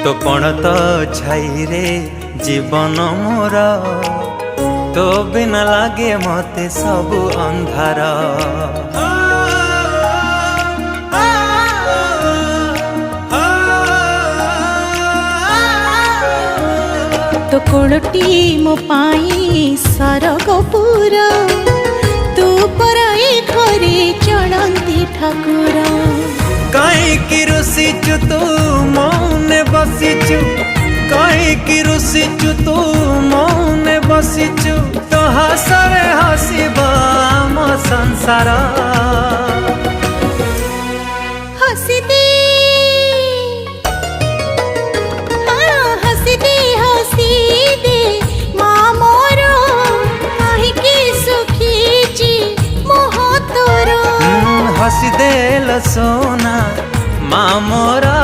तो कौन तो छाई रे जीवन मोर तो बिना लागे मते सब अंधार। तो कोड़टी मो पाई सरगपुर तू पराई घरे चढ़ती ठाकुर। कहीं रुसीचु तू मौने बसीचु, कहीं रुसीचु तू मौने बसीचु, तो हसरे हसीब आम संसार। हसी दे हसी दे हसी दे माँ मोर कहीं सुखी मोह तोर। हसी दे सोना माँ मोरा